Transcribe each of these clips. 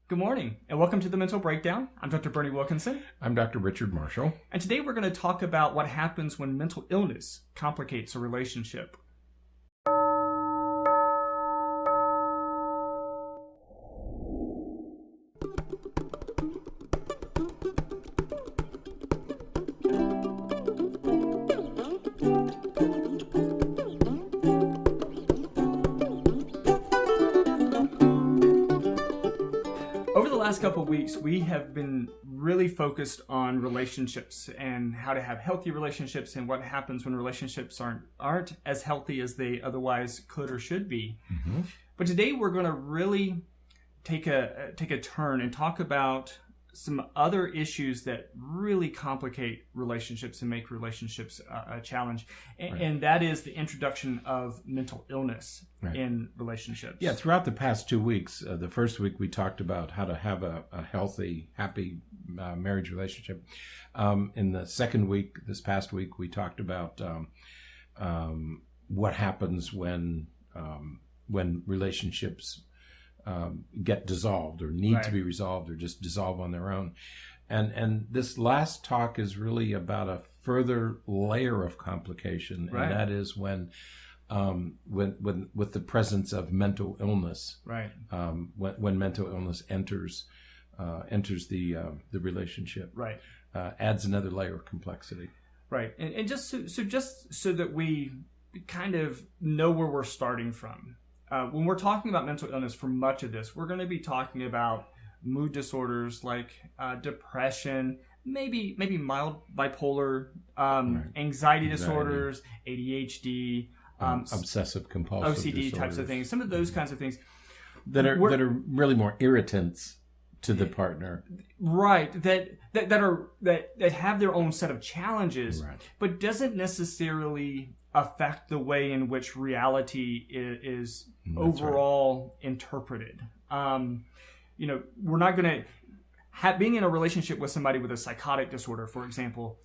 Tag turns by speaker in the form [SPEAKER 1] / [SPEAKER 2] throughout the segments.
[SPEAKER 1] Good morning, and welcome to The Mental Breakdown. I'm Dr. Berney Wilkinson.
[SPEAKER 2] I'm Dr. Richard Marshall.
[SPEAKER 1] And today we're going to talk about what happens when mental illness complicates a relationship. Over the last couple of weeks, we have been really focused on relationships and how to have healthy relationships and what happens when relationships aren't as healthy as they otherwise could or should be. Mm-hmm. But today we're going to really take a turn and talk about some other issues that really complicate relationships and make relationships a challenge. And that is the introduction of mental illness in relationships.
[SPEAKER 2] Yeah, throughout the past 2 weeks, the first week we talked about how to have a healthy, happy marriage relationship. In the second week, this past week, we talked about what happens when relationships get dissolved or need to be resolved or just dissolve on their own. And this last talk is really about a further layer of complication, and that is when with the presence of mental illness, when mental illness enters the relationship, adds another layer of complexity.
[SPEAKER 1] Right, and just so that we kind of know where we're starting from. When we're talking about mental illness for much of this, we're going to be talking about mood disorders like depression, maybe mild bipolar, anxiety disorders, ADHD,
[SPEAKER 2] obsessive compulsive
[SPEAKER 1] OCD
[SPEAKER 2] disorders,
[SPEAKER 1] types of things. Some of those kinds of things
[SPEAKER 2] that are really more irritants to the partner,
[SPEAKER 1] right? That have their own set of challenges, but doesn't necessarily affect the way in which reality is overall interpreted. We're not going to being in a relationship with somebody with a psychotic disorder, for example,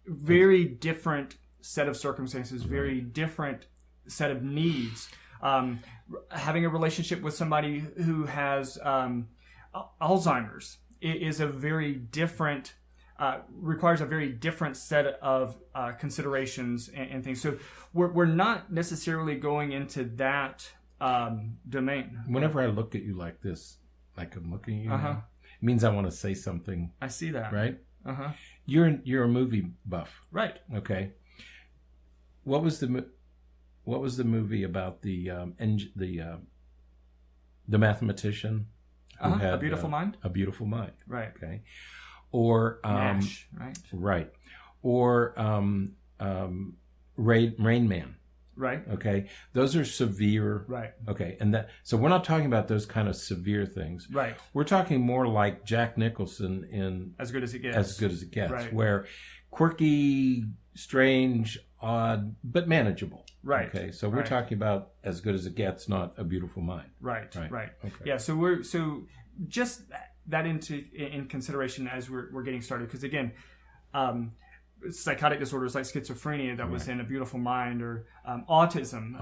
[SPEAKER 1] very different set of circumstances, very different set of needs. Having a relationship with somebody who has Alzheimer's is a very different requires a very different set of considerations and things. So we're not necessarily going into that domain.
[SPEAKER 2] Whenever I look at you like this, like I'm looking at you now, it means I want to say something.
[SPEAKER 1] I see that.
[SPEAKER 2] Right? You're a movie buff.
[SPEAKER 1] Right.
[SPEAKER 2] Okay. What was the movie about the mathematician who had
[SPEAKER 1] A Beautiful Mind?
[SPEAKER 2] A Beautiful Mind.
[SPEAKER 1] Right.
[SPEAKER 2] Okay. Or
[SPEAKER 1] Nash,
[SPEAKER 2] right, or Rain Man,
[SPEAKER 1] right?
[SPEAKER 2] Okay, those are severe,
[SPEAKER 1] right?
[SPEAKER 2] Okay, and so we're not talking about those kind of severe things,
[SPEAKER 1] right?
[SPEAKER 2] We're talking more like Jack Nicholson in
[SPEAKER 1] As Good as It Gets,
[SPEAKER 2] right. Where quirky, strange, odd, but manageable,
[SPEAKER 1] right?
[SPEAKER 2] Okay, so we're talking about As Good as It Gets, not A Beautiful Mind,
[SPEAKER 1] right?
[SPEAKER 2] Okay,
[SPEAKER 1] yeah. So just that in consideration as we're getting started, because again, psychotic disorders like schizophrenia that was in A Beautiful Mind, or autism.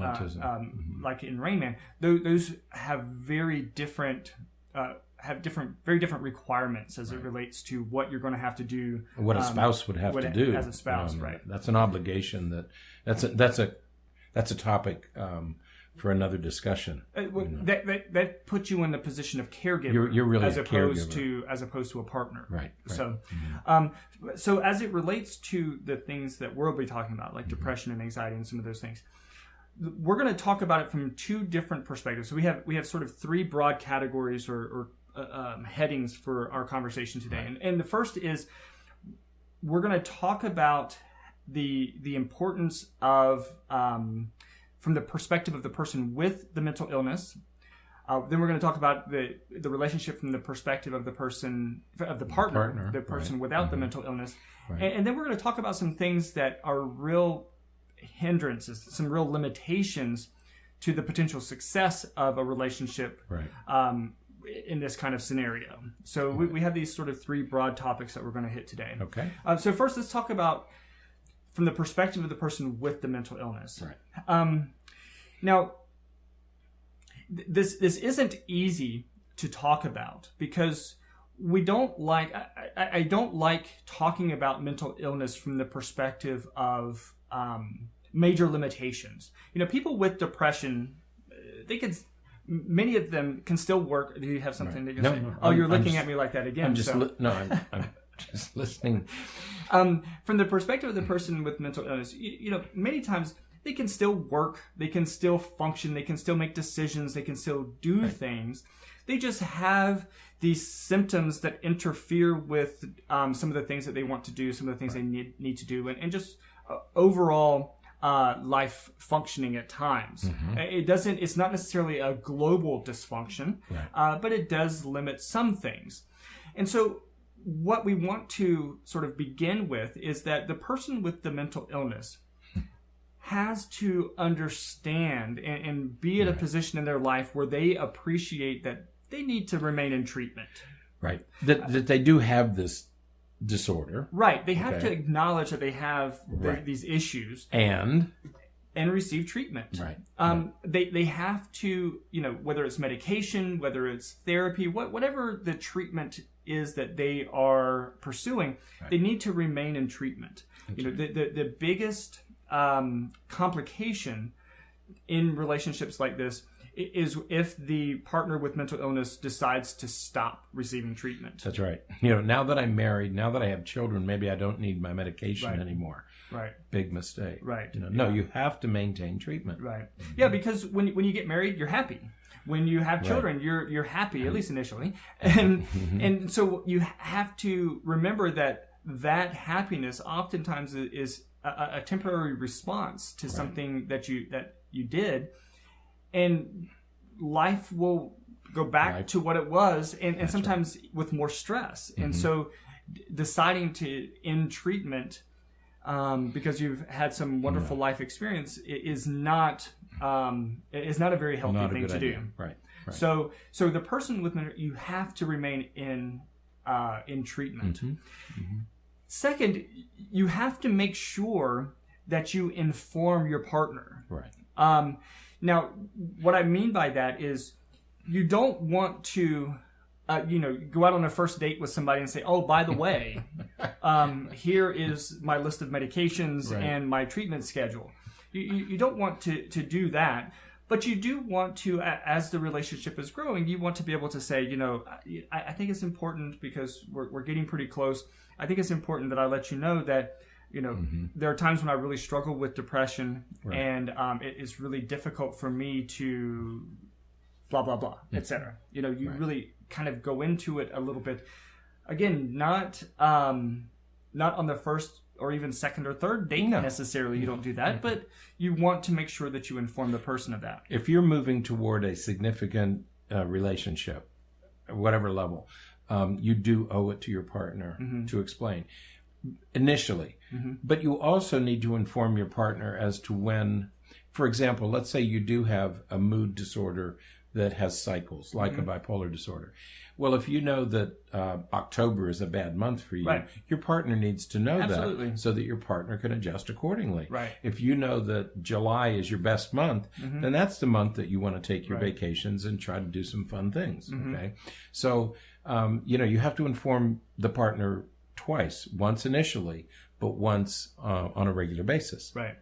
[SPEAKER 1] Like in Rain Man, those have very different very different requirements as it relates to what you're going to have to do.
[SPEAKER 2] What a spouse would have to do
[SPEAKER 1] as a spouse, right?
[SPEAKER 2] That's an obligation. That's a topic for another discussion.
[SPEAKER 1] That puts you in the position of caregiver.
[SPEAKER 2] You're really
[SPEAKER 1] as
[SPEAKER 2] a
[SPEAKER 1] opposed
[SPEAKER 2] caregiver.
[SPEAKER 1] to a partner.
[SPEAKER 2] Right.
[SPEAKER 1] So, so as it relates to the things that we'll be talking about, like depression and anxiety and some of those things, we're going to talk about it from two different perspectives. So we have sort of three broad categories or headings for our conversation today. And the first is we're going to talk about the importance of from the perspective of the person with the mental illness. Then we're going to talk about the relationship from the perspective of the person, of the partner, the person without the mental illness. And then we're going to talk about some things that are real hindrances, some real limitations to the potential success of a relationship in this kind of scenario. So we have these sort of three broad topics that we're going to hit today.
[SPEAKER 2] Okay.
[SPEAKER 1] So first, let's talk about from the perspective of the person with the mental illness. Now, this isn't easy to talk about, because we don't like, I don't like talking about mental illness from the perspective of major limitations. People with depression, many of them can still work. Do you have something that you're saying? No, you're looking at me like that again.
[SPEAKER 2] I'm just I'm just listening.
[SPEAKER 1] From the perspective of the person with mental illness, many times they can still work, they can still function, they can still make decisions, they can still do things. They just have these symptoms that interfere with some of the things that they want to do, some of the things they need to do, and just overall life functioning at times. Mm-hmm. It's not necessarily a global dysfunction, but it does limit some things. And so what we want to sort of begin with is that the person with the mental illness has to understand and be at a position in their life where they appreciate that they need to remain in treatment.
[SPEAKER 2] Right. That they do have this disorder.
[SPEAKER 1] Right. They have to acknowledge that they have these issues. And receive treatment.
[SPEAKER 2] Right.
[SPEAKER 1] They have to, whether it's medication, whether it's therapy, whatever the treatment is that they are pursuing, they need to remain in treatment. The biggest complication in relationships like this is if the partner with mental illness decides to stop receiving treatment.
[SPEAKER 2] That's right. Now that I'm married, now that I have children, maybe I don't need my medication anymore.
[SPEAKER 1] Right.
[SPEAKER 2] Big mistake.
[SPEAKER 1] Right.
[SPEAKER 2] No, you have to maintain treatment.
[SPEAKER 1] Right. Mm-hmm. Yeah, because when you get married, you're happy. When you have children, you're happy, at least initially. And so you have to remember that happiness oftentimes is a temporary response to something that you did. And life will go back to what it was, and sometimes with more stress. Mm-hmm. And so deciding to end treatment because you've had some wonderful life experience is not a very healthy thing to do.
[SPEAKER 2] Right.
[SPEAKER 1] So the person with mental, you have to remain in treatment. Mm-hmm. Mm-hmm. Second, you have to make sure that you inform your partner.
[SPEAKER 2] Right.
[SPEAKER 1] Now, what I mean by that is you don't want to, go out on a first date with somebody and say, oh, by the way, here is my list of medications and my treatment schedule. You don't want to do that, but you do want to, as the relationship is growing, you want to be able to say, I think it's important because we're getting pretty close. I think it's important that I let you know that there are times when I really struggle with depression, and it is really difficult for me to blah, blah, blah, etc. Really kind of go into it a little bit. Again, not on the first or even second or third date necessarily. You don't do that, but you want to make sure that you inform the person of that.
[SPEAKER 2] If you're moving toward a significant relationship, whatever level, you do owe it to your partner to explain. Initially. Mm-hmm. But you also need to inform your partner as to when, for example, let's say you do have a mood disorder that has cycles, like a bipolar disorder. Well, if you know that October is a bad month for you, your partner needs to know that so that your partner can adjust accordingly.
[SPEAKER 1] Right.
[SPEAKER 2] If you know that July is your best month, then that's the month that you want to take your vacations and try to do some fun things. Okay. So, you have to inform the partner twice, once initially, but once on a regular basis.
[SPEAKER 1] Right.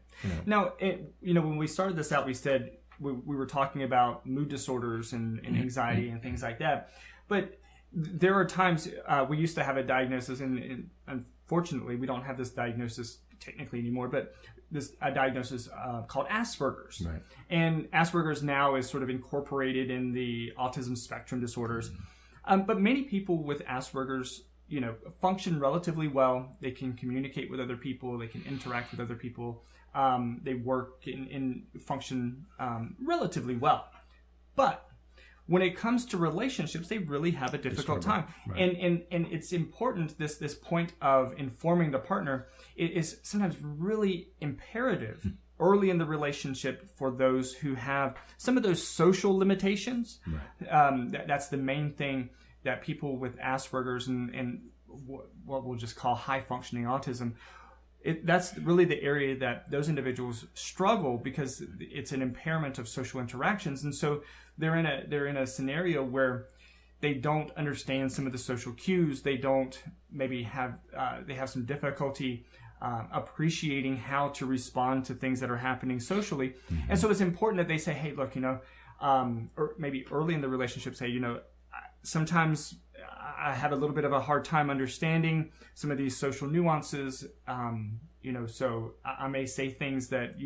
[SPEAKER 1] Now, when we started this out, we said we were talking about mood disorders and anxiety and things like that. But there are times we used to have a diagnosis, and unfortunately, we don't have this diagnosis technically anymore, but a diagnosis called Asperger's.
[SPEAKER 2] Right.
[SPEAKER 1] And Asperger's now is sort of incorporated in the autism spectrum disorders. But many people with Asperger's function relatively well. They can communicate with other people. They can interact with other people. They work and function relatively well. But when it comes to relationships, they really have a difficult time. Right. And it's important, this point of informing the partner is sometimes really imperative early in the relationship for those who have some of those social limitations. Right. That's the main thing that people with Asperger's and what we'll just call high-functioning autism, that's really the area that those individuals struggle because it's an impairment of social interactions. And so they're in a scenario where they don't understand some of the social cues. They don't maybe have they have some difficulty appreciating how to respond to things that are happening socially. Mm-hmm. And so it's important that they say, hey, look, or maybe early in the relationship say, sometimes I have a little bit of a hard time understanding some of these social nuances. So I may say things that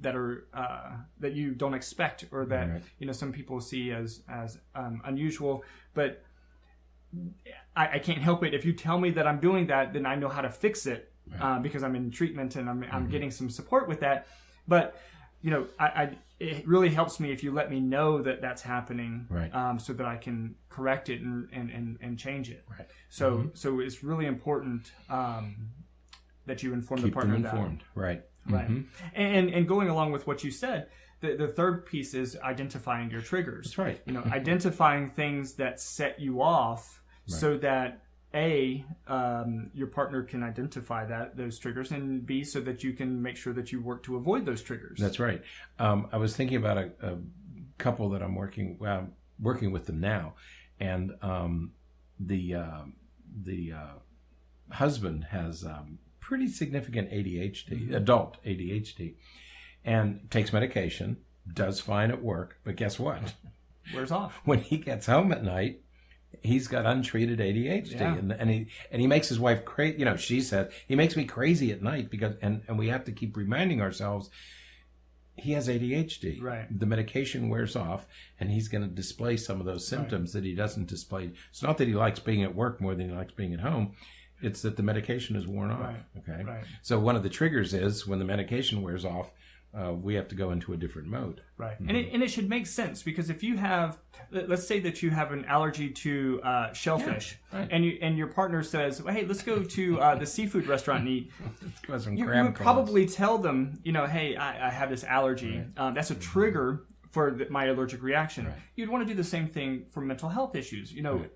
[SPEAKER 1] that you don't expect, or that right. Some people see as unusual, but I can't help it. If you tell me that I'm doing that, then I know how to fix it, right. Because I'm in treatment and I'm mm-hmm. getting some support with that. But it really helps me if you let me know that that's happening, right. So that I can correct it and change it. Right. So mm-hmm. so it's really important that you inform the partner
[SPEAKER 2] them informed.
[SPEAKER 1] That.
[SPEAKER 2] Right.
[SPEAKER 1] Right. Mm-hmm. And going along with what you said, the third piece is identifying your triggers.
[SPEAKER 2] That's right.
[SPEAKER 1] Identifying things that set you off, right. so that your partner can identify those triggers, and B, so that you can make sure that you work to avoid those triggers.
[SPEAKER 2] That's right. I was thinking about a couple that I'm working with them now, and the husband has pretty significant ADHD, mm-hmm. adult ADHD, and takes medication, does fine at work, but guess what?
[SPEAKER 1] Wears off.
[SPEAKER 2] When he gets home at night, he's got untreated ADHD, yeah. and he makes his wife crazy. She said, he makes me crazy at night because, and we have to keep reminding ourselves he has ADHD.
[SPEAKER 1] Right.
[SPEAKER 2] The medication wears off, and he's going to display some of those symptoms right. that he doesn't display. It's not that he likes being at work more than he likes being at home. It's that the medication is worn off.
[SPEAKER 1] Right.
[SPEAKER 2] Okay.
[SPEAKER 1] Right.
[SPEAKER 2] So one of the triggers is when the medication wears off, we have to go into a different mode.
[SPEAKER 1] Right. Mm-hmm. And it should make sense, because if you have, let's say that you have an allergy to shellfish, yeah, right. and your partner says, well, hey, let's go to the seafood restaurant and eat. You would probably tell them, hey, I have this allergy.
[SPEAKER 2] Right.
[SPEAKER 1] That's a trigger for my allergic reaction.
[SPEAKER 2] Right.
[SPEAKER 1] You'd want to do the same thing for mental health issues.
[SPEAKER 2] Right.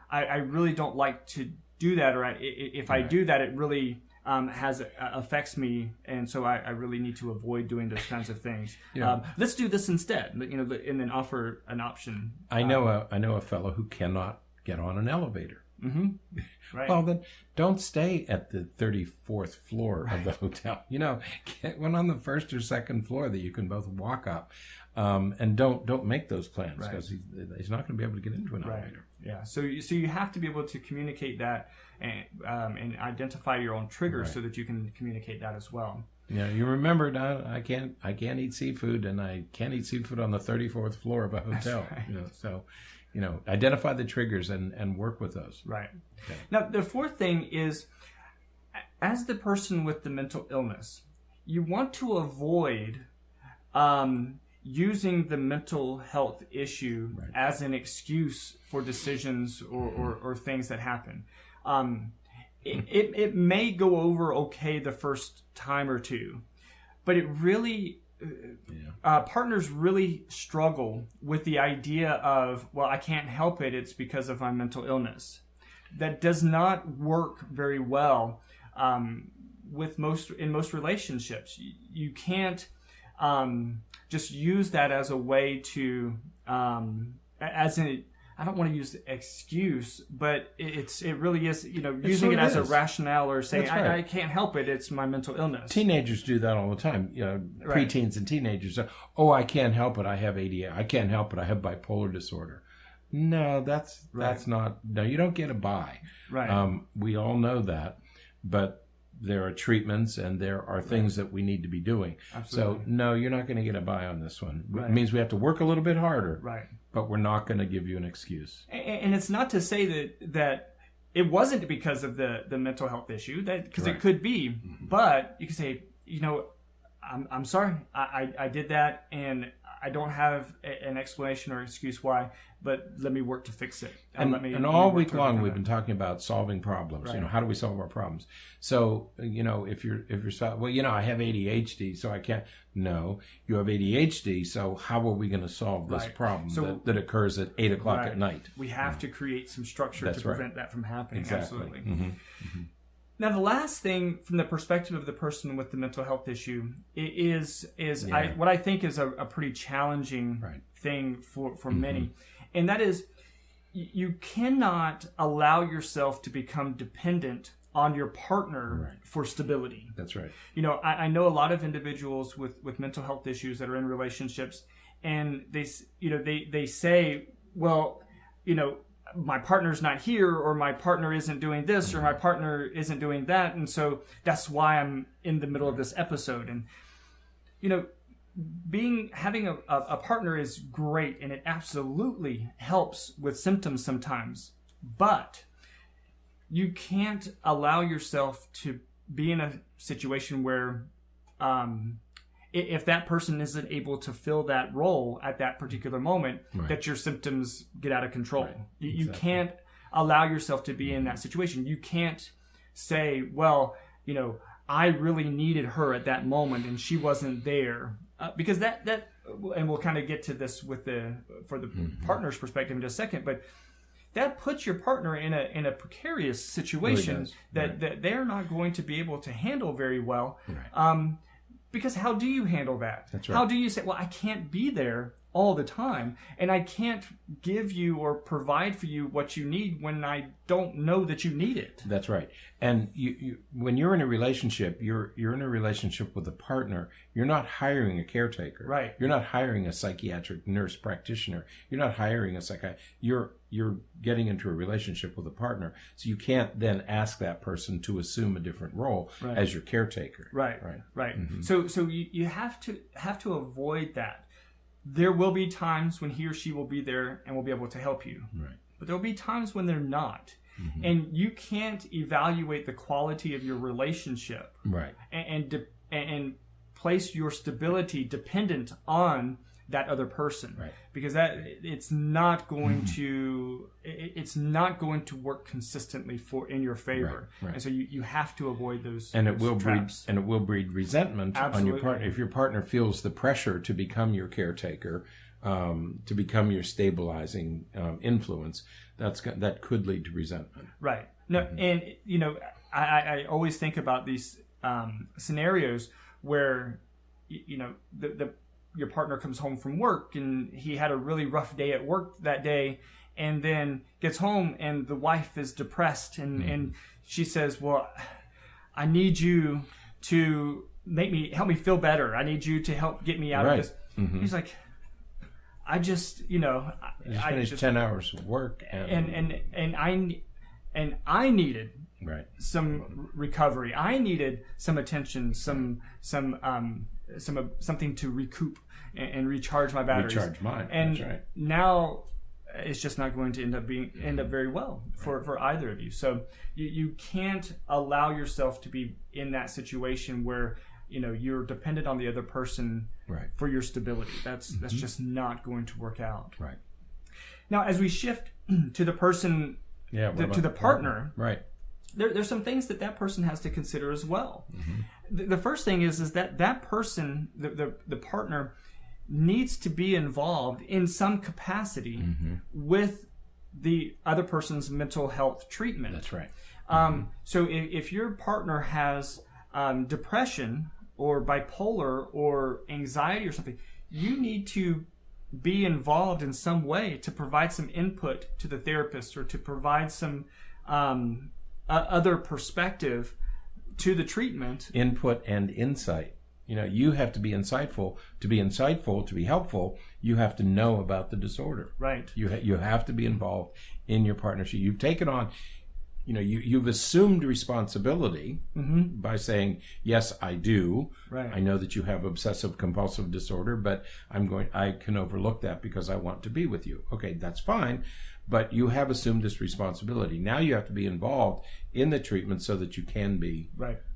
[SPEAKER 1] I really don't like to do that, or if I do that, it really affects me, and so I really need to avoid doing those kinds of things. Yeah. Let's do this instead, and then offer an option.
[SPEAKER 2] I know a fellow who cannot get on an elevator.
[SPEAKER 1] Mm-hmm. Right.
[SPEAKER 2] Well, then don't stay at the 34th floor right. of the hotel. Get one on the first or second floor that you can both walk up, and don't make those plans, because right. he's not going to be able to get into an
[SPEAKER 1] right.
[SPEAKER 2] elevator.
[SPEAKER 1] Yeah. So you have to be able to communicate that and identify your own triggers, right. so that you can communicate that as well.
[SPEAKER 2] Yeah. You remember, Don, I can't eat seafood, and I can't eat seafood on the 34th floor of a hotel.
[SPEAKER 1] That's right.
[SPEAKER 2] So. Identify the triggers and work with those.
[SPEAKER 1] Right.
[SPEAKER 2] Okay.
[SPEAKER 1] Now, the fourth thing is, as the person with the mental illness, you want to avoid using the mental health issue right. as an excuse for decisions or things that happen. It may go over okay the first time or two, but it really... partners really struggle with the idea of, well, I can't help it, it's because of my mental illness. That does not work very well in most relationships. You can't just use that as a way to I don't want to use the excuse, but it really is, using it as a rationale, or saying, right. I can't help it, it's my mental illness.
[SPEAKER 2] Teenagers do that all the time.
[SPEAKER 1] Right.
[SPEAKER 2] Preteens and teenagers. I can't help it, I have ADHD. I can't help it, I have bipolar disorder. No, that's not. No, you don't get a buy.
[SPEAKER 1] Right.
[SPEAKER 2] We all know that, but there are treatments and there are things right. that we need to be doing.
[SPEAKER 1] Absolutely.
[SPEAKER 2] So no, you're not going to get a buy on this one.
[SPEAKER 1] Right.
[SPEAKER 2] It means we have to work a little bit harder.
[SPEAKER 1] Right.
[SPEAKER 2] But we're not going to give you an excuse.
[SPEAKER 1] And it's not to say that it wasn't because of the mental health issue, because it could be. Mm-hmm. But you can say, I'm sorry, I did that, and I don't have an explanation or excuse why, but let me work to fix it.
[SPEAKER 2] And all week long we've been talking about solving problems.
[SPEAKER 1] Right.
[SPEAKER 2] How do we solve our problems? So, if you're I have ADHD, so I can't. No, you have ADHD, so how are we going to solve this
[SPEAKER 1] right.
[SPEAKER 2] problem that occurs at 8 o'clock
[SPEAKER 1] right.
[SPEAKER 2] at night?
[SPEAKER 1] We have to create some structure
[SPEAKER 2] That's
[SPEAKER 1] to prevent
[SPEAKER 2] right.
[SPEAKER 1] that from happening.
[SPEAKER 2] Exactly.
[SPEAKER 1] Absolutely.
[SPEAKER 2] Mm-hmm. Mm-hmm.
[SPEAKER 1] Now, the last thing from the perspective of the person with the mental health issue is what I think is a pretty challenging
[SPEAKER 2] right.
[SPEAKER 1] thing for
[SPEAKER 2] mm-hmm.
[SPEAKER 1] many. And that is, you cannot allow yourself to become dependent on your partner for stability.
[SPEAKER 2] That's right.
[SPEAKER 1] I know a lot of individuals with mental health issues that are in relationships, and they say, well, my partner's not here, or my partner isn't doing this, or my partner isn't doing that, and so that's why I'm in the middle of this episode. And having a partner is great, and it absolutely helps with symptoms sometimes, but you can't allow yourself to be in a situation where if that person isn't able to fill that role at that particular moment, that your symptoms get out of control. You can't allow yourself to be in that situation. You can't say, well, I really needed her at that moment and she wasn't there. Because that and we'll kind of get to this for the partner's perspective in just a second, but that puts your partner in a precarious situation that they're not going to be able to handle very well. Because how do you handle that?
[SPEAKER 2] That's right.
[SPEAKER 1] How do you say, well, I can't be there all the time, and I can't give you or provide for you what you need when I don't know that you need it?
[SPEAKER 2] That's right. And you when you're in a relationship, you're in a relationship with a partner. You're not hiring a caretaker.
[SPEAKER 1] Right.
[SPEAKER 2] You're not hiring a psychiatric nurse practitioner. You're not hiring a psychiatrist. You're getting into a relationship with a partner. So you can't then ask that person to assume a different role as your caretaker.
[SPEAKER 1] Right. Mm-hmm. So you have to avoid that. There will be times when he or she will be there and will be able to help you.
[SPEAKER 2] Right.
[SPEAKER 1] But there will be times when they're not. Mm-hmm. And you can't evaluate the quality of your relationship and place your stability dependent on that other person, because it's not going to work consistently in your favor. And so you have to avoid those traps.
[SPEAKER 2] It will breed resentment on your partner if your partner feels the pressure to become your caretaker, to become your stabilizing influence. That could lead to resentment.
[SPEAKER 1] Right. No, and I always think about these scenarios where your partner comes home from work and he had a really rough day at work that day, and then gets home and the wife is depressed and she says, well, I need you to help me feel better. I need you to help get me out of this. Mm-hmm. He's like, I just
[SPEAKER 2] I finished 10 hours of work
[SPEAKER 1] and I needed some recovery. I needed some attention, something to recoup and recharge my batteries.
[SPEAKER 2] Recharge mine.
[SPEAKER 1] And
[SPEAKER 2] that's right.
[SPEAKER 1] Now it's just not going to end up very well for either of you. So you can't allow yourself to be in that situation where you're dependent on the other person for your stability. That's just not going to work out.
[SPEAKER 2] Right.
[SPEAKER 1] Now, as we shift to the person, to the partner, there's some things that person has to consider as well. Mm-hmm. The first thing is that person, the partner, needs to be involved in some capacity with the other person's mental health treatment.
[SPEAKER 2] That's right.
[SPEAKER 1] So if your partner has depression or bipolar or anxiety or something, you need to be involved in some way to provide some input to the therapist or to provide some other perspective to the treatment.
[SPEAKER 2] Input and insight. You have to be insightful. To be helpful, you have to know about the disorder.
[SPEAKER 1] Right.
[SPEAKER 2] You have to be involved in your partnership. You've taken on, you've assumed responsibility by saying, yes, I do.
[SPEAKER 1] Right.
[SPEAKER 2] I know that you have obsessive compulsive disorder, but I can overlook that because I want to be with you. Okay, that's fine. But you have assumed this responsibility. Now you have to be involved in the treatment so that you can be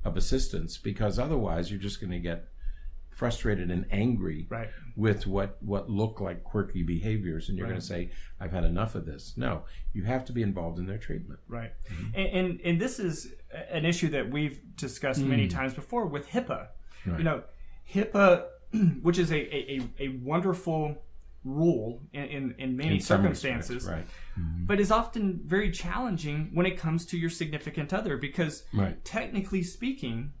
[SPEAKER 2] of assistance, because otherwise you're just going to get frustrated and angry with what look like quirky behaviors, and you're going to say, I've had enough of this. No, you have to be involved in their treatment.
[SPEAKER 1] Right. Mm-hmm. And this is an issue that we've discussed many times before with HIPAA.
[SPEAKER 2] Right.
[SPEAKER 1] HIPAA, which is a wonderful rule in many circumstances, but is often very challenging when it comes to your significant other, because technically speaking,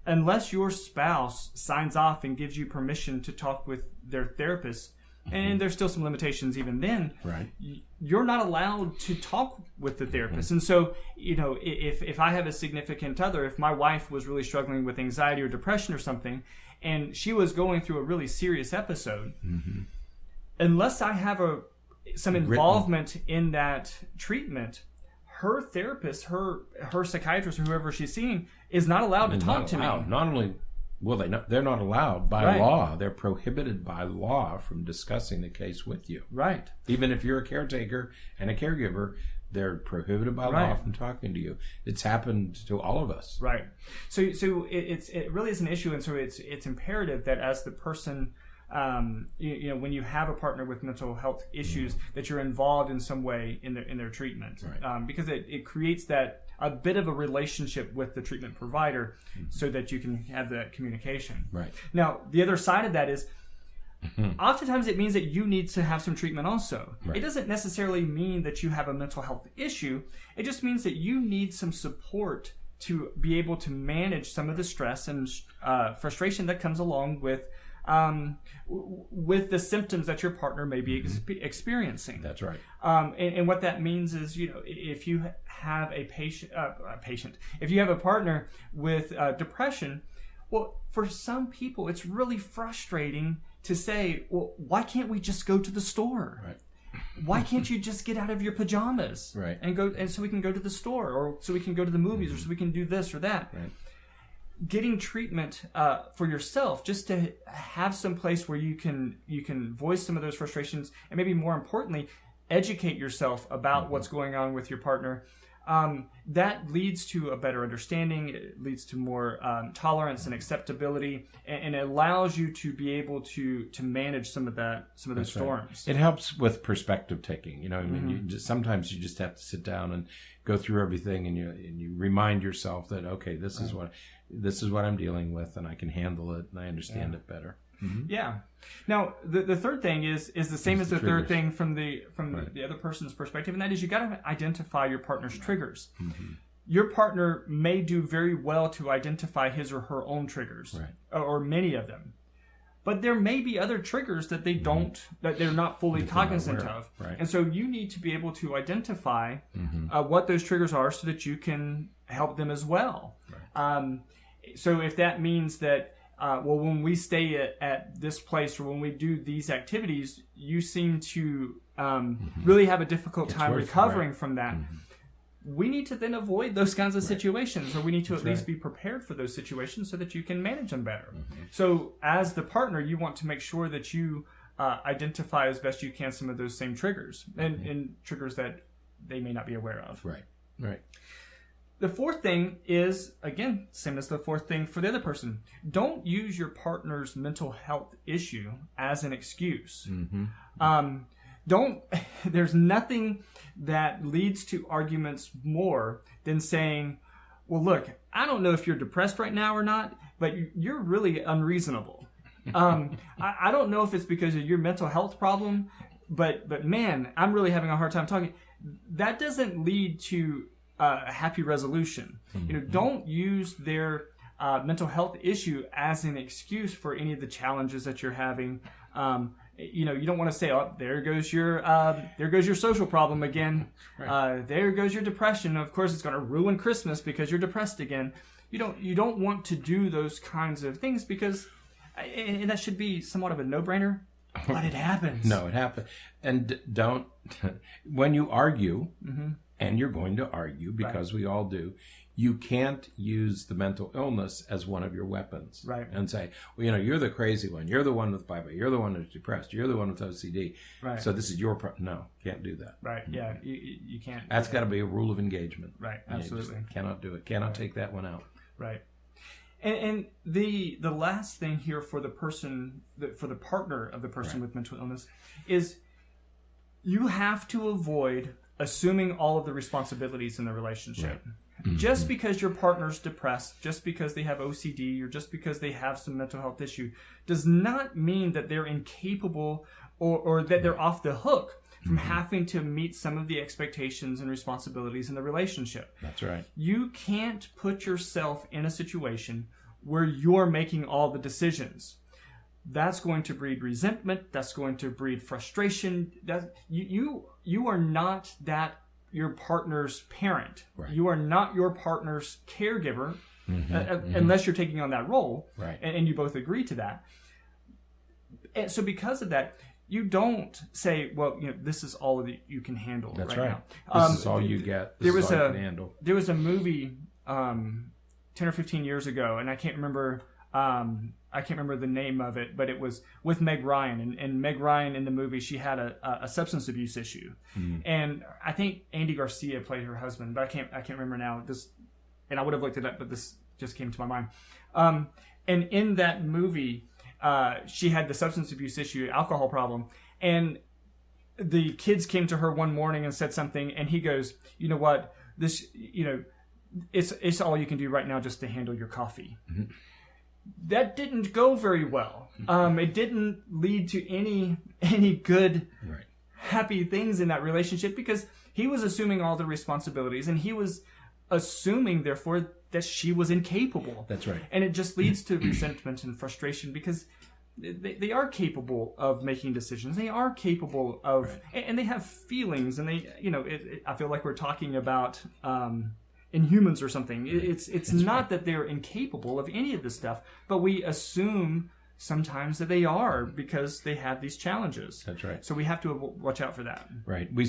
[SPEAKER 1] unless your spouse signs off and gives you permission to talk with their therapist, and there's still some limitations even then.
[SPEAKER 2] Right.
[SPEAKER 1] You're not allowed to talk with the therapist. And so, if I have a significant other, if my wife was really struggling with anxiety or depression or something, and she was going through a really serious episode, unless I have some involvement in that treatment, her therapist, her psychiatrist, or whoever she's seeing, is not allowed to talk to me.
[SPEAKER 2] Not only they're not allowed by law. They're prohibited by law from discussing the case with you.
[SPEAKER 1] Right.
[SPEAKER 2] Even if you're a caretaker and a caregiver, they're prohibited by law from talking to you. It's happened to all of us.
[SPEAKER 1] Right. So it really is an issue, and so it's imperative that as the person, when you have a partner with mental health issues, that you're involved in some way in their treatment, because it creates a bit of a relationship with the treatment provider, so that you can have that communication.
[SPEAKER 2] Right.
[SPEAKER 1] Now, the other side of that is, oftentimes it means that you need to have some treatment also. Right. It doesn't necessarily mean that you have a mental health issue. It just means that you need some support to be able to manage some of the stress and frustration that comes along with the symptoms that your partner may be experiencing.
[SPEAKER 2] That's right.
[SPEAKER 1] And what that means is, if you have a if you have a partner with depression, well, for some people, it's really frustrating to say, well, why can't we just go to the store?
[SPEAKER 2] Right.
[SPEAKER 1] Why can't you just get out of your pajamas and go, and so we can go to the store, or so we can go to the movies, or so we can do this or that?
[SPEAKER 2] Right.
[SPEAKER 1] Getting treatment for yourself, just to have some place where you can voice some of those frustrations, and maybe more importantly, educate yourself about what's going on with your partner. That leads to a better understanding. It leads to more tolerance and acceptability, and it allows you to be able to manage some of those storms.
[SPEAKER 2] It helps with perspective taking. I mean, sometimes you just have to sit down and go through everything, and you remind yourself that, okay, this is what I'm dealing with, and I can handle it, and I understand it better.
[SPEAKER 1] Yeah. Now, the third thing is the same as the third thing from the other person's perspective, and that is, you got to identify your partner's triggers. Your partner may do very well to identify his or her own triggers, or many of them, but there may be other triggers that that they're not fully cognizant of, and so you need to be able to identify what those triggers are, so that you can help them as well. So if that means that, when we stay at this place, or when we do these activities, you seem to really have a difficult time recovering from that. We need to then avoid those kinds of situations, or we need to at least be prepared for those situations, so that you can manage them better. So as the partner, you want to make sure that you identify as best you can some of those same triggers, and triggers that they may not be aware of.
[SPEAKER 2] Right.
[SPEAKER 1] The fourth thing is, again, same as the fourth thing for the other person. Don't use your partner's mental health issue as an excuse. There's nothing that leads to arguments more than saying, well, look, I don't know if you're depressed right now or not, but you're really unreasonable. I don't know if it's because of your mental health problem, but man, I'm really having a hard time talking. That doesn't lead to a happy resolution. Don't use their mental health issue as an excuse for any of the challenges that you're having. You don't want to say, "Oh, there goes your social problem again. There goes your depression. Of course, it's going to ruin Christmas because you're depressed again." You don't want to do those kinds of things, because, and that should be somewhat of a no-brainer. But it happens.
[SPEAKER 2] No, it happens. And don't, when you argue, and you're going to argue, because we all do, you can't use the mental illness as one of your weapons. And say, well, you're the crazy one. You're the one with bipolar. You're the one who's depressed. You're the one with OCD. So this is your problem. No, can't do that.
[SPEAKER 1] Yeah, you can't.
[SPEAKER 2] That's got to be a rule of engagement.
[SPEAKER 1] Absolutely.
[SPEAKER 2] Cannot do it. Cannot take that one out.
[SPEAKER 1] And the last thing here for the person, for the partner of the person with mental illness, is you have to avoid assuming all of the responsibilities in the relationship. Just because your partner's depressed, just because they have OCD, or just because they have some mental health issue, does not mean that they're incapable or that they're off the hook from having to meet some of the expectations and responsibilities in the relationship.
[SPEAKER 2] That's right.
[SPEAKER 1] You can't put yourself in a situation where you're making all the decisions. that's going to breed resentment. That's going to breed frustration. That you are not your partner's parent. Right. You are not your partner's caregiver, unless you're taking on that role,
[SPEAKER 2] right.
[SPEAKER 1] and you both agree to that. And so because of that, you don't say, well, this is all that you can handle.
[SPEAKER 2] That's
[SPEAKER 1] right
[SPEAKER 2] now. This is all you get. This is all you can handle.
[SPEAKER 1] There was a movie 10 or 15 years ago, and I can't remember the name of it, but it was with Meg Ryan, and Meg Ryan in the movie, she had a substance abuse issue, and I think Andy Garcia played her husband, but I can't remember now. And I would have looked it up, but this just came to my mind. And in that movie, she had the substance abuse issue, alcohol problem, and the kids came to her one morning and said something, and he goes, "You know what? This, it's all you can do right now just to handle your coffee." Mm-hmm. That didn't go very well. It didn't lead to any good,
[SPEAKER 2] right.
[SPEAKER 1] happy things in that relationship, because he was assuming all the responsibilities, and he was assuming, therefore, that she was incapable.
[SPEAKER 2] That's right.
[SPEAKER 1] And it just leads to resentment and frustration, because they are capable of making decisions. They are capable of, right. and they have feelings, and they, I feel like we're talking about Inhumans or something. It's That's not right. that they're incapable of any of this stuff, but we assume sometimes that they are, because they have these challenges.
[SPEAKER 2] That's right.
[SPEAKER 1] So we have to watch out for that.
[SPEAKER 2] Right. We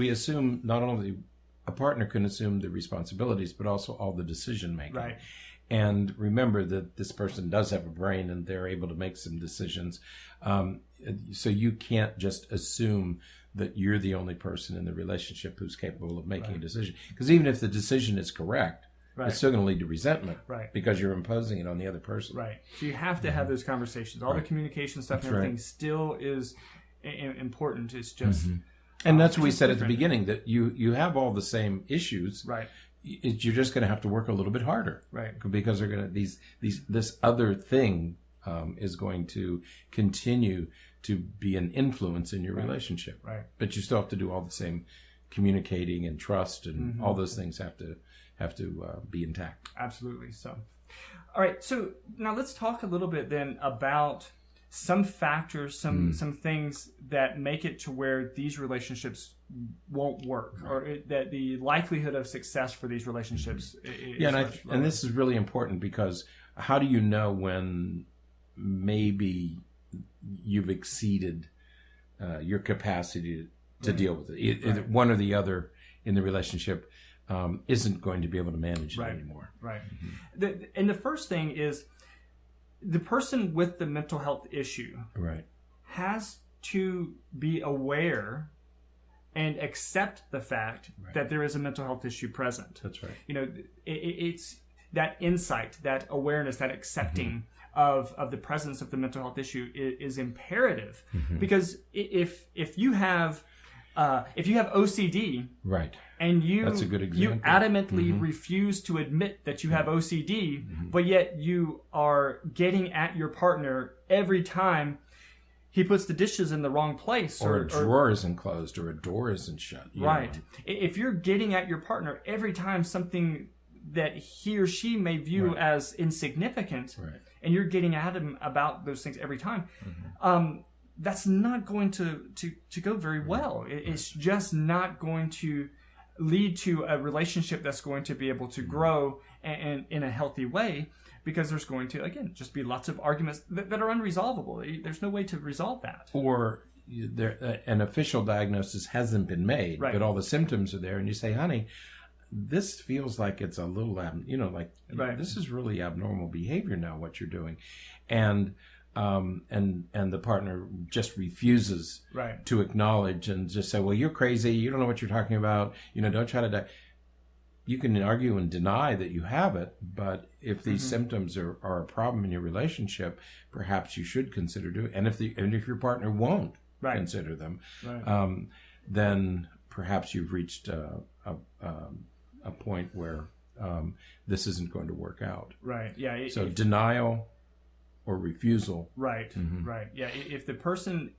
[SPEAKER 2] assume not only a partner can assume the responsibilities, but also all the decision making.
[SPEAKER 1] Right.
[SPEAKER 2] And remember that this person does have a brain, and they're able to make some decisions. So you can't just assume that you're the only person in the relationship who's capable of making a decision. Because even if the decision is correct, it's still going to lead to resentment, because you're imposing it on the other person.
[SPEAKER 1] Right. So you have to have those conversations. All the communication stuff and everything still is important. It's just...
[SPEAKER 2] And that's what we said at the beginning, that you have all the same issues.
[SPEAKER 1] Right.
[SPEAKER 2] You're just going to have to work a little bit harder.
[SPEAKER 1] Right.
[SPEAKER 2] Because they're going to this other thing is going to continue to be an influence in your relationship.
[SPEAKER 1] Right.
[SPEAKER 2] But you still have to do all the same communicating and trust, and all those things have to be intact.
[SPEAKER 1] Absolutely. So, all right. So now let's talk a little bit then about some factors, some things that make it to where these relationships won't work, or that the likelihood of success for these relationships is
[SPEAKER 2] and this is really important, because how do you know when maybe you've exceeded your capacity to deal with it? One or the other in the relationship isn't going to be able to manage it anymore.
[SPEAKER 1] Right. And the first thing is, the person with the mental health issue has to be aware and accept the fact that there is a mental health issue present.
[SPEAKER 2] That's right.
[SPEAKER 1] It's that insight, that awareness, that accepting of the presence of the mental health issue is imperative. Because if you have OCD, and
[SPEAKER 2] that's a good example.
[SPEAKER 1] You adamantly refuse to admit that you have OCD, but yet you are getting at your partner every time he puts the dishes in the wrong place,
[SPEAKER 2] or a drawer isn't closed, or a door isn't shut.
[SPEAKER 1] If you're getting at your partner every time something that he or she may view as insignificant, and you're getting at him about those things every time, that's not going to go very well. It's just not going to lead to a relationship that's going to be able to grow and in a healthy way, because there's going to, again, just be lots of arguments that are unresolvable. There's no way to resolve that.
[SPEAKER 2] Or an official diagnosis hasn't been made, but all the symptoms are there, and you say, honey, this feels like it's a little, this is really abnormal behavior now, what you're doing. And the partner just refuses to acknowledge and just say, well, you're crazy. You don't know what you're talking about. Don't try to die. You can argue and deny that you have it, but if these symptoms are a problem in your relationship, perhaps you should consider doing it. And if your partner won't consider them, then perhaps you've reached a point where this isn't going to work out.
[SPEAKER 1] Right. Yeah.
[SPEAKER 2] So denial or refusal.
[SPEAKER 1] Right. Right. Yeah. If the person,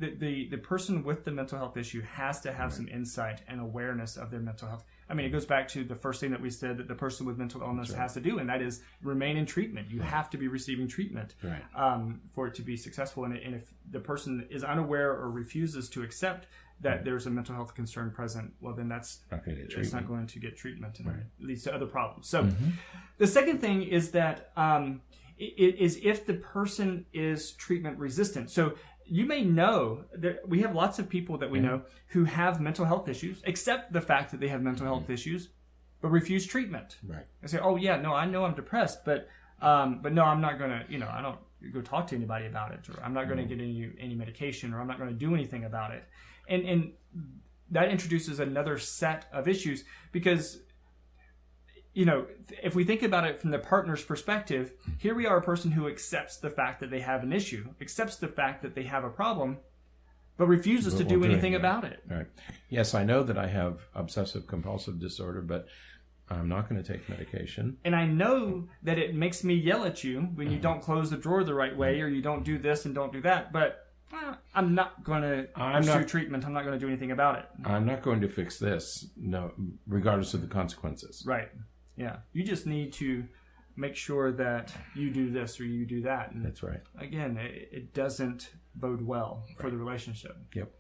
[SPEAKER 1] the person with the mental health issue has to have some insight and awareness of their mental health. I mean, it goes back to the first thing that we said that the person with mental illness has to do, and that is remain in treatment. You have to be receiving treatment for it to be successful. And if the person is unaware or refuses to accept that there's a mental health concern present, well, then it's not going to get treatment, and it leads to other problems. So the second thing is that is if the person is treatment resistant. So you may know that we have lots of people that we know who have mental health issues, accept the fact that they have mental health issues, but refuse treatment. Right. They say, "Oh yeah, no, I know I'm depressed, but no, I'm not going to, I don't go talk to anybody about it, or I'm not going to get any medication, or I'm not going to do anything about it." And that introduces another set of issues because, if we think about it from the partner's perspective, here we are a person who accepts the fact that they have an issue, accepts the fact that they have a problem, but refuses to do anything about it.
[SPEAKER 2] Right. Yes, I know that I have obsessive compulsive disorder, but I'm not going to take medication.
[SPEAKER 1] And I know that it makes me yell at you when you don't close the drawer the right way, or you don't do this and don't do that, but I'm not going to pursue treatment. I'm not going to do anything about it.
[SPEAKER 2] I'm not going to fix this, no, regardless of the consequences.
[SPEAKER 1] Right. Yeah. You just need to make sure that you do this or you do that. And
[SPEAKER 2] that's right.
[SPEAKER 1] Again, it doesn't bode well for the relationship.
[SPEAKER 2] Yep.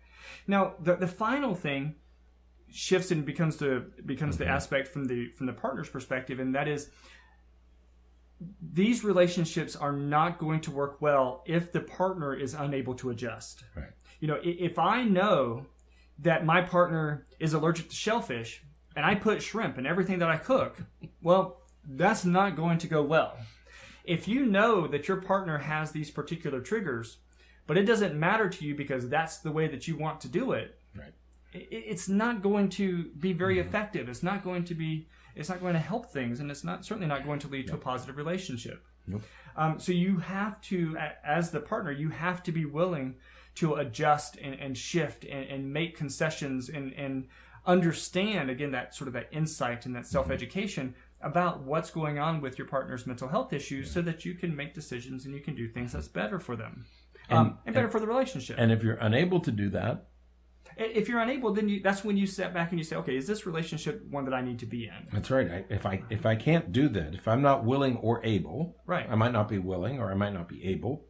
[SPEAKER 1] Now, the final thing shifts and becomes the aspect from the partner's perspective, and that is these relationships are not going to work well if the partner is unable to adjust.
[SPEAKER 2] Right.
[SPEAKER 1] If I know that my partner is allergic to shellfish and I put shrimp in everything that I cook, well, that's not going to go well. If you know that your partner has these particular triggers, but it doesn't matter to you because that's the way that you want to do it,
[SPEAKER 2] right,
[SPEAKER 1] it's not going to be very effective. It's not going to help things, and it's certainly not going to lead to a positive relationship.
[SPEAKER 2] Nope.
[SPEAKER 1] So you have to, as the partner, you have to be willing to adjust and shift and make concessions and understand, again, that sort of that insight and that self-education about what's going on with your partner's mental health issues so that you can make decisions and you can do things that's better for them and better for the relationship.
[SPEAKER 2] And if you're unable to do that,
[SPEAKER 1] if you're unable, then that's when you step back and you say, okay, is this relationship one that I need to be in?
[SPEAKER 2] That's right. If I can't do that, if I'm not willing or able,
[SPEAKER 1] right,
[SPEAKER 2] I might not be willing or I might not be able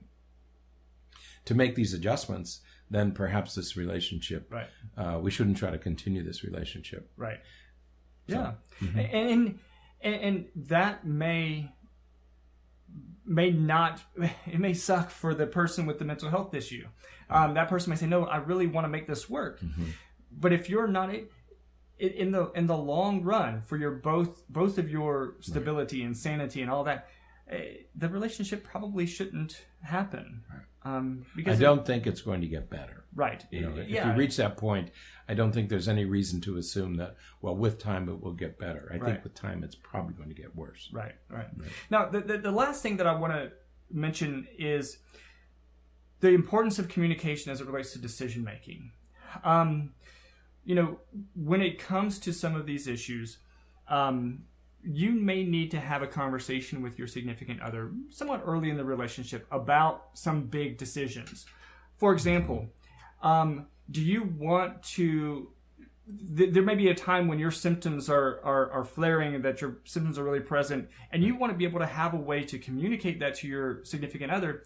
[SPEAKER 2] to make these adjustments, then perhaps this relationship, we shouldn't try to continue this relationship.
[SPEAKER 1] Right.
[SPEAKER 2] So,
[SPEAKER 1] yeah. And that may not, it may suck for the person with the mental health issue. That person may say, no, I really want to make this work. But if you're not, in the long run, for your both of your stability and sanity and all that, the relationship probably shouldn't happen. Because
[SPEAKER 2] I don't think it's going to get better.
[SPEAKER 1] Right.
[SPEAKER 2] If you reach that point, I don't think there's any reason to assume that, well, with time it will get better. I think with time it's probably going to get worse.
[SPEAKER 1] Right. Now, the last thing that I want to mention is the importance of communication as it relates to decision making. When it comes to some of these issues, you may need to have a conversation with your significant other somewhat early in the relationship about some big decisions. For example, do you want to... There may be a time when your symptoms are flaring and that your symptoms are really present, and you want to be able to have a way to communicate that to your significant other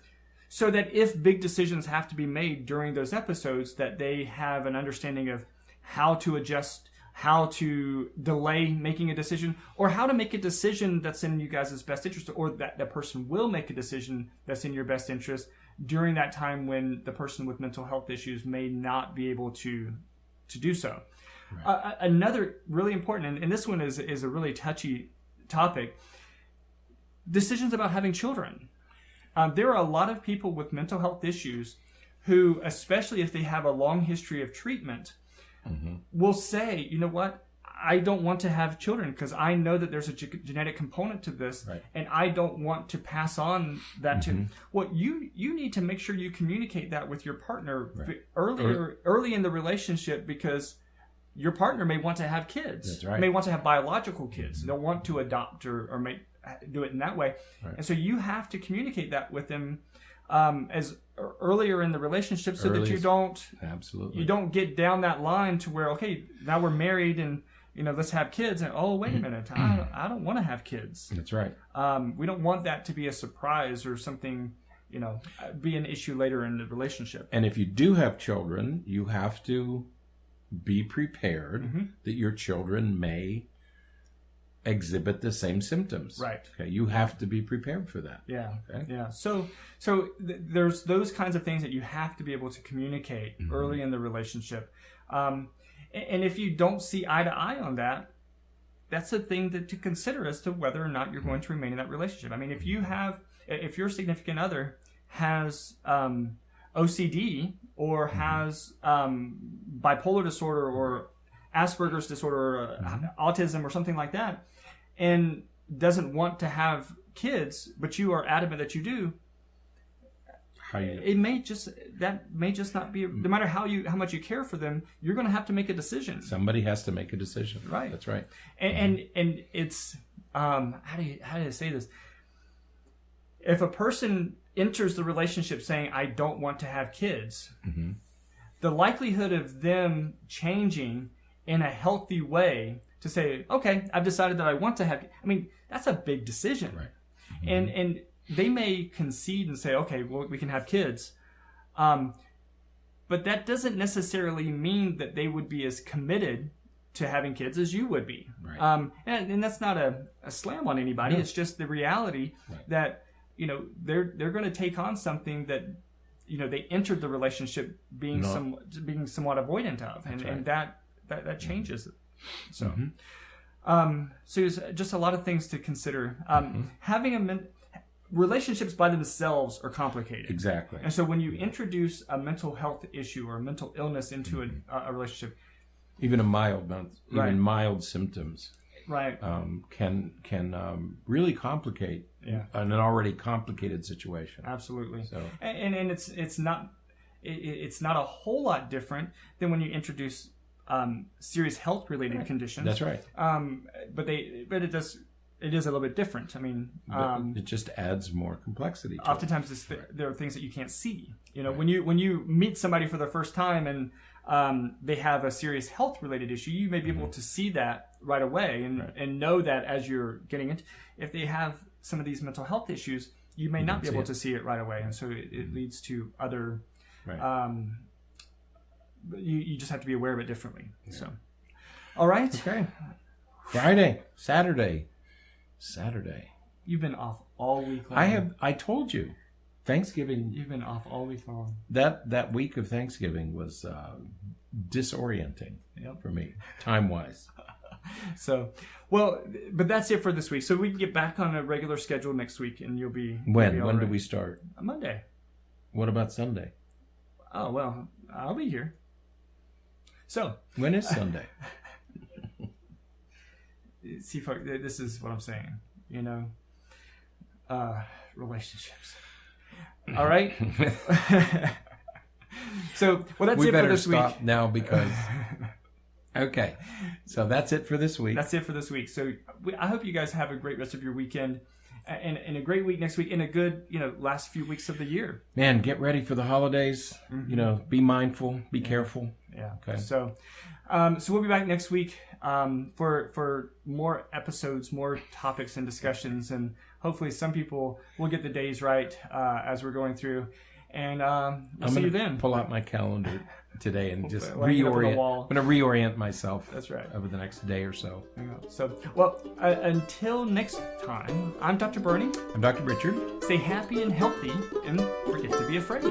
[SPEAKER 1] so that if big decisions have to be made during those episodes, that they have an understanding of how to adjust, how to delay making a decision, or how to make a decision that's in you guys' best interest, or that the person will make a decision that's in your best interest during that time when the person with mental health issues may not be able to do so. Right. Another really important, and this one is a really touchy topic, decisions about having children. There are a lot of people with mental health issues who, especially if they have a long history of treatment, will say, you know what, I don't want to have children because I know that there's a genetic component to this, and I don't want to pass on that to... Well, you need to make sure you communicate that with your partner early in the relationship, because your partner may want to have kids.
[SPEAKER 2] That's right.
[SPEAKER 1] May want to have biological kids. They'll want to adopt or may do it in that way. And so you have to communicate that with them as earlier in the relationship, so that you don't get down that line to where, okay, now we're married and let's have kids. And, oh, wait a minute, I don't want to have kids.
[SPEAKER 2] That's right.
[SPEAKER 1] We don't want that to be a surprise or something, be an issue later in the relationship.
[SPEAKER 2] And if you do have children, you have to be prepared that your children may exhibit the same symptoms.
[SPEAKER 1] Right.
[SPEAKER 2] Okay. You have to be prepared for that.
[SPEAKER 1] Yeah.
[SPEAKER 2] Okay?
[SPEAKER 1] Yeah. So there's those kinds of things that you have to be able to communicate early in the relationship. And if you don't see eye to eye on that, that's a thing to consider as to whether or not you're going to remain in that relationship. I mean, if your significant other has OCD or has bipolar disorder or Asperger's disorder or autism or something like that, and doesn't want to have kids, but you are adamant that you do, it may just not be. No matter how much you care for them, you're going to have to make a decision.
[SPEAKER 2] Somebody has to make a decision.
[SPEAKER 1] Right.
[SPEAKER 2] That's right.
[SPEAKER 1] And it's how do you say this? If a person enters the relationship saying, "I don't want to have kids," the likelihood of them changing in a healthy way to say, "Okay, I've decided that I want to have," I mean, that's a big decision.
[SPEAKER 2] Right.
[SPEAKER 1] And they may concede and say, "Okay, well, we can have kids," but that doesn't necessarily mean that they would be as committed to having kids as you would be.
[SPEAKER 2] Right.
[SPEAKER 1] And that's not a slam on anybody. No. It's just the reality that they're going to take on something that they entered the relationship being somewhat avoidant of, and that changes it. So, so there's just a lot of things to consider. Having relationships by themselves are complicated.
[SPEAKER 2] Exactly.
[SPEAKER 1] And so when you introduce a mental health issue or a mental illness into a relationship,
[SPEAKER 2] even mild symptoms,
[SPEAKER 1] right,
[SPEAKER 2] can really complicate an already complicated situation.
[SPEAKER 1] Absolutely.
[SPEAKER 2] So,
[SPEAKER 1] and it's not a whole lot different than when you introduce serious health related conditions.
[SPEAKER 2] That's right.
[SPEAKER 1] But it is a little bit different. I mean,
[SPEAKER 2] it just adds more complexity to
[SPEAKER 1] oftentimes there are things that you can't see. When you meet somebody for the first time and they have a serious health related issue, you may be able to see that right away and know that as you're getting it. If they have some of these mental health issues, you may not be able to see it right away, and so it leads to other. Right. You just have to be aware of it differently. Yeah. So, all right.
[SPEAKER 2] Okay. Friday, Saturday.
[SPEAKER 1] You've been off all week long.
[SPEAKER 2] I told you. Thanksgiving.
[SPEAKER 1] You've been off all week long.
[SPEAKER 2] That week of Thanksgiving was disorienting for me, time-wise.
[SPEAKER 1] So, but that's it for this week. So we can get back on a regular schedule next week, and you'll be...
[SPEAKER 2] When do we start?
[SPEAKER 1] Monday.
[SPEAKER 2] What about Sunday?
[SPEAKER 1] Oh, well, I'll be here. So...
[SPEAKER 2] When is Sunday?
[SPEAKER 1] See, folks, this is what I'm saying. Relationships. All right? So, that's it for this week. We better stop
[SPEAKER 2] now because... Okay. So that's it for this week.
[SPEAKER 1] That's it for this week. So I hope you guys have a great rest of your weekend and a great week next week and a good, last few weeks of the year.
[SPEAKER 2] Man, get ready for the holidays. Be mindful, be careful.
[SPEAKER 1] Yeah.
[SPEAKER 2] Okay.
[SPEAKER 1] So we'll be back next week for more episodes, more topics and discussions, and hopefully some people will get the days right as we're going through. And we'll see you then.
[SPEAKER 2] I'm going to pull out my calendar today and just reorient. I'm going to reorient myself.
[SPEAKER 1] That's right.
[SPEAKER 2] Over the next day or so.
[SPEAKER 1] So, until next time, I'm Dr. Berney.
[SPEAKER 2] I'm Dr. Richard.
[SPEAKER 1] Stay happy and healthy, and forget to be afraid.